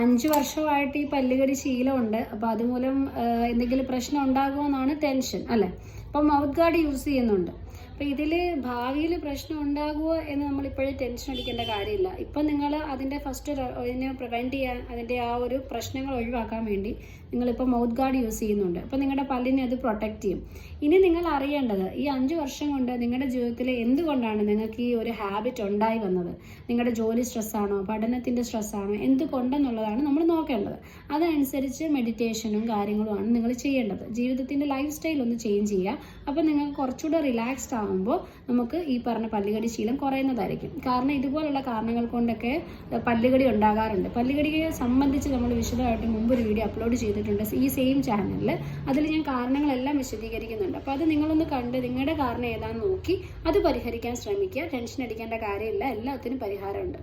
5 വർഷമായിട്ട് ഈ പല്ലുകടി ശീലമുണ്ട്. അപ്പോൾ അതുമൂലം എന്തെങ്കിലും പ്രശ്നം ഉണ്ടാകുമോ ടെൻഷൻ അല്ലേ. അപ്പം മൗത്ത് ഗാർഡ് യൂസ് ചെയ്യുന്നുണ്ട്. അപ്പോൾ ഇതിൽ ഭാവിയിൽ പ്രശ്നം ഉണ്ടാകുമോ എന്ന് നമ്മളിപ്പോഴേ ടെൻഷൻ അടിക്കേണ്ട കാര്യമില്ല. ഇപ്പം നിങ്ങൾ അതിൻ്റെ ഫസ്റ്റ് ഇതിനെ പ്രിവെൻറ്റ് ചെയ്യാൻ, അതിൻ്റെ ആ ഒരു പ്രശ്നങ്ങൾ ഒഴിവാക്കാൻ വേണ്ടി നിങ്ങളിപ്പോൾ മൗത്ത് ഗാർഡ് യൂസ് ചെയ്യുന്നുണ്ട്. അപ്പോൾ നിങ്ങളുടെ പല്ലിനെ അത് പ്രൊട്ടക്റ്റ് ചെയ്യും. ഇനി നിങ്ങൾ അറിയേണ്ടത് ഈ 5 വർഷം കൊണ്ട് നിങ്ങളുടെ ജീവിതത്തിൽ എന്തുകൊണ്ടാണ് നിങ്ങൾക്ക് ഈ ഒരു ഹാബിറ്റ് ഉണ്ടായി വന്നത്. നിങ്ങളുടെ ജോലി സ്ട്രെസ്സാണോ, പഠനത്തിൻ്റെ സ്ട്രെസ്സാണോ, എന്തുകൊണ്ടെന്നുള്ളതാണ് നമ്മൾ നോക്കേണ്ടത്. അതനുസരിച്ച് മെഡിറ്റേഷനും കാര്യങ്ങളുമാണ് നിങ്ങൾ ചെയ്യേണ്ടത്. ജീവിതത്തിൻ്റെ ലൈഫ് സ്റ്റൈൽ ഒന്ന് ചേഞ്ച് ചെയ്യുക. അപ്പോൾ നിങ്ങൾക്ക് കുറച്ചുകൂടെ റിലാക്സ്ഡ് ആകുമ്പോൾ നമുക്ക് ഈ പറഞ്ഞ പല്ലുകടി ശീലം കുറയുന്നതായിരിക്കും. കാരണം ഇതുപോലുള്ള കാരണങ്ങൾ കൊണ്ടൊക്കെ പല്ലുകടി ഉണ്ടാകാറുണ്ട്. പല്ലുകടിയെ സംബന്ധിച്ച് നമ്മൾ വിശദമായിട്ട് മുമ്പ് ഒരു വീഡിയോ അപ്ലോഡ് ചെയ്തിട്ടുണ്ട് ഈ സെയിം ചാനലിൽ. അതിൽ ഞാൻ കാരണങ്ങളെല്ലാം വിശദീകരിക്കുന്നുണ്ട്. അപ്പോൾ അത് നിങ്ങളൊന്ന് കണ്ട് നിങ്ങളുടെ കാരണം ഏതാണെന്ന് നോക്കി അത് പരിഹരിക്കാൻ ശ്രമിക്കുക. ടെൻഷൻ അടിക്കേണ്ട കാര്യമില്ല, എല്ലാത്തിനും പരിഹാരമുണ്ട്.